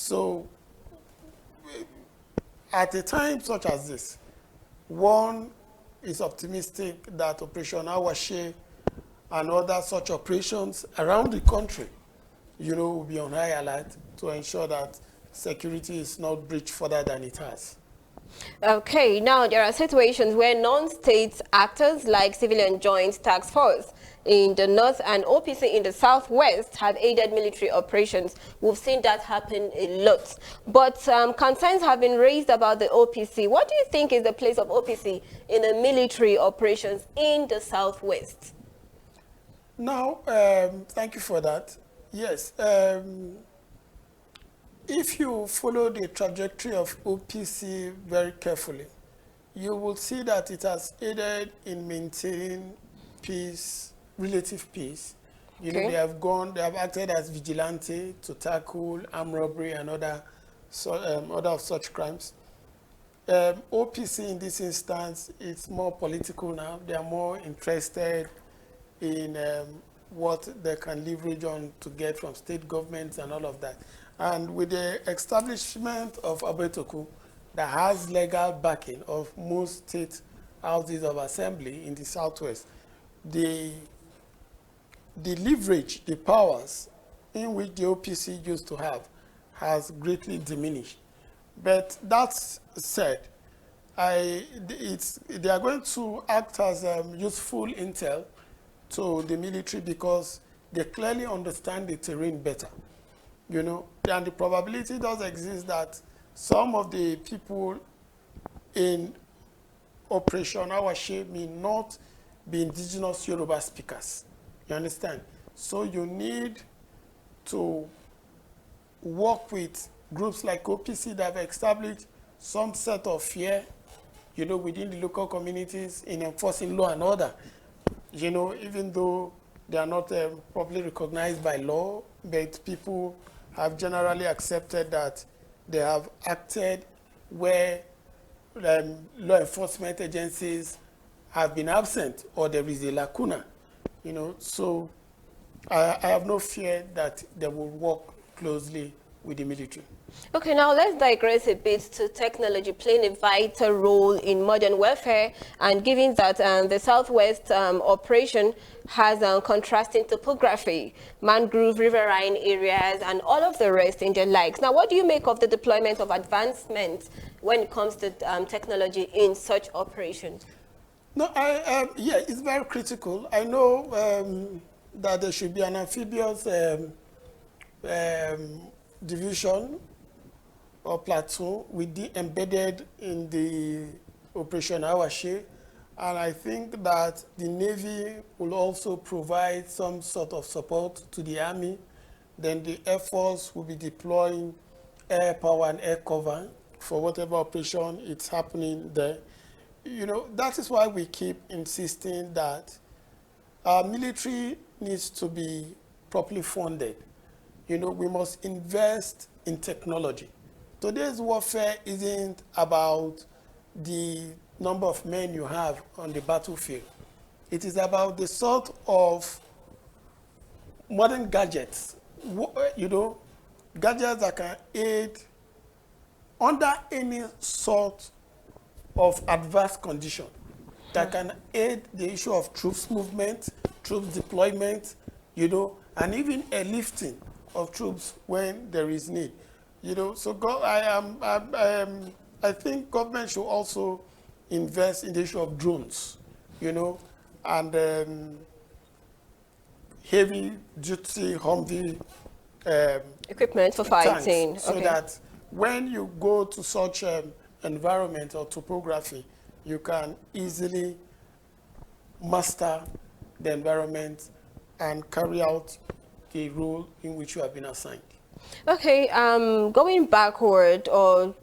So at a time such as this, one is optimistic that Operation Awashe and other such operations around the country, will be on high alert to ensure that security is not breached further than it has. Okay, now there are situations where non-state actors like Civilian Joint Task Force in the north and OPC in the southwest have aided military operations. We've seen that happen a lot. But concerns have been raised about the OPC. What do you think is the place of OPC in the military operations in the southwest? Now, thank you for that. Yes, if you follow the trajectory of OPC very carefully, you will see that it has aided in maintaining peace, relative peace. They have acted as vigilante to tackle armed robbery and other of such crimes. OPC in this instance, it's more political now. They are more interested in what they can leverage on to get from state governments and all of that. And with the establishment of Abetoku, that has legal backing of most state houses of assembly in the southwest, the leverage, the powers in which the OPC used to have has greatly diminished. But that said, they are going to act as useful intel to the military because they clearly understand the terrain better, and the probability does exist that some of the people in Operation Awashe may not be indigenous Yoruba speakers. You understand? So you need to work with groups like OPC that have established some set of fear, within the local communities in enforcing law and order. Even though they are not properly recognized by law, but people have generally accepted that they have acted where law enforcement agencies have been absent or there is a lacuna. So I have no fear that they will work closely with the military. Okay, now let's digress a bit to technology playing a vital role in modern warfare, and given that the Southwest operation has contrasting topography, mangrove, riverine areas, and all of the rest in the likes. Now, what do you make of the deployment of advancements when it comes to technology in such operations? No, yeah, it's very critical. I know that there should be an amphibious division or platoon embedded in the Operation Awashe, and I think that the Navy will also provide some sort of support to the Army. Then the Air Force will be deploying air power and air cover for whatever operation it's happening there. That is why we keep insisting that our military needs to be properly funded. We must invest in technology. Today's warfare isn't about the number of men you have on the battlefield. It is about the sort of modern gadgets, gadgets that can aid under any sort of adverse condition, that can aid the issue of troops movement, troops deployment, and even a lifting of troops when there is need. So I think government should also invest in the issue of drones, and heavy duty Humvee equipment for fighting. Tanks, so that when you go to such environment or topography, you can easily master the environment and carry out the role in which you have been assigned. Okay, going backward or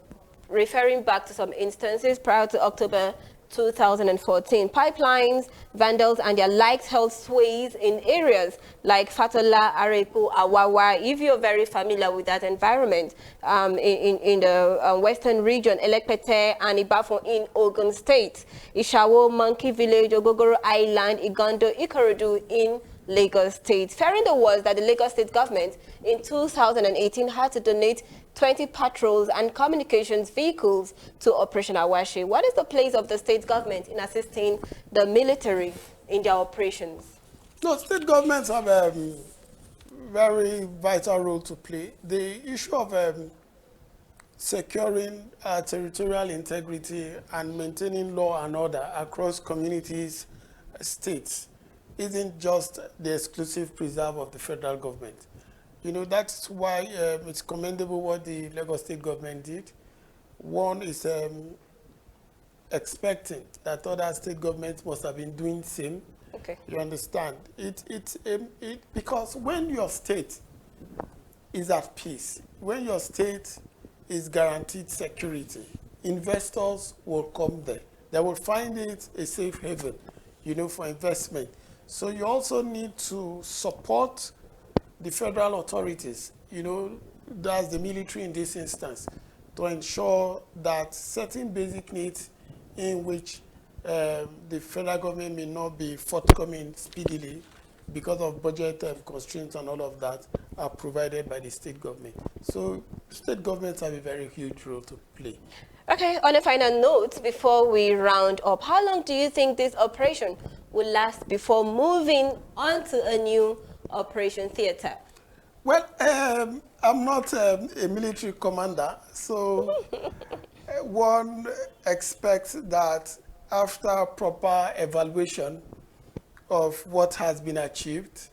referring back to some instances prior to October 2014, pipelines, vandals, and their likes held sways in areas like Fatola, Arepo, Awawa. If you're very familiar with that environment, in the western region, Elekpete and Ibafo in Ogun State, Ishawo, Monkey Village, Ogogoro Island, Igondo, Ikorodu in Lagos State, fearing the words that the Lagos State government in 2018 had to donate 20 patrols and communications vehicles to Operation Awashe. What is the place of the state government in assisting the military in their operations? No, state governments have a very vital role to play. The issue of securing territorial integrity and maintaining law and order across communities, states, isn't just the exclusive preserve of the federal government. You know, that's why it's commendable what the Lagos State government did. One is expecting that other state governments must have been doing the same. Okay. You understand? Because when your state is at peace, when your state is guaranteed security, investors will come there. They will find it a safe haven, you know, for investment. So you also need to support the federal authorities, you know, that's the military in this instance, to ensure that certain basic needs in which the federal government may not be forthcoming speedily because of budget constraints and all of that are provided by the state government. So state governments have a very huge role to play. Okay, on a final note, before we round up, how long do you think this operation will last before moving on to a new operation theater? Well, I'm not a military commander, so one expects that after proper evaluation of what has been achieved,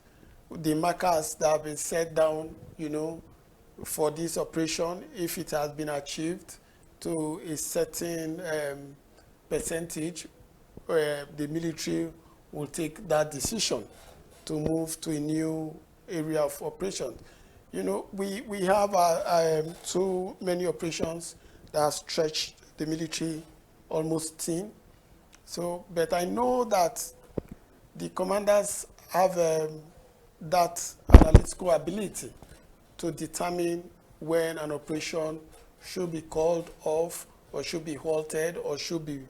the markers that have been set down, you know, for this operation, if it has been achieved to a certain percentage, the military will take that decision to move to a new area of operation. You know, we have too many operations that have stretched the military almost thin. So, but I know that the commanders have that analytical ability to determine when an operation should be called off or should be halted or should be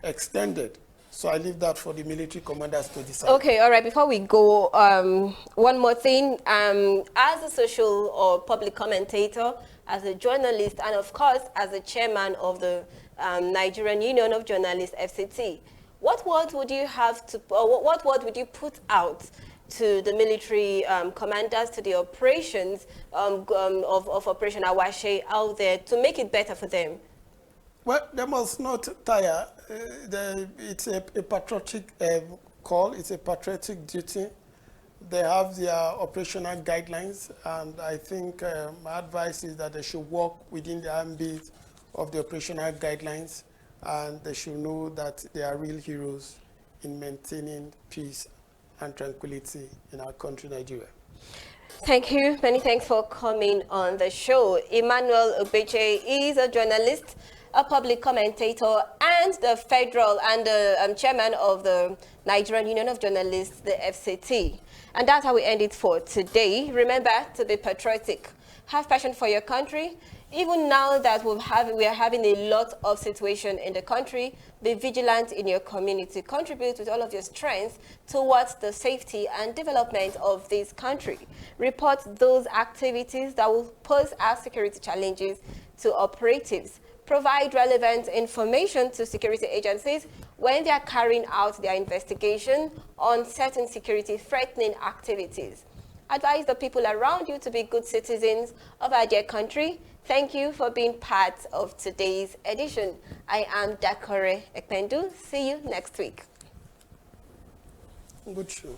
extended. So I leave that for the military commanders to decide. Okay, all right. Before we go, one more thing. As a social or public commentator, as a journalist, and of course, as a chairman of the Nigerian Union of Journalists, FCT, what word would you have to, or what word would you put out to the military commanders, to the operations of Operation Awashe out there to make it better for them? Well, they must not tire. It's a patriotic call. It's a patriotic duty. They have their operational guidelines, and I think my advice is that they should work within the ambit of the operational guidelines, and they should know that they are real heroes in maintaining peace and tranquility in our country, Nigeria. Thank you. Many thanks for coming on the show. Emmanuel Ogbeche is a journalist, a public commentator, and the federal and the chairman of the Nigerian Union of Journalists, the FCT. And that's how we end it for today. Remember to be patriotic. Have passion for your country. Even now that we are having a lot of situation in the country, be vigilant in your community. Contribute with all of your strength towards the safety and development of this country. Report those activities that will pose our security challenges to operatives. Provide relevant information to security agencies when they are carrying out their investigation on certain security threatening activities. Advise the people around you to be good citizens of our dear country. Thank you for being part of today's edition. I am Dakore Ekpendu. See you next week. Good show.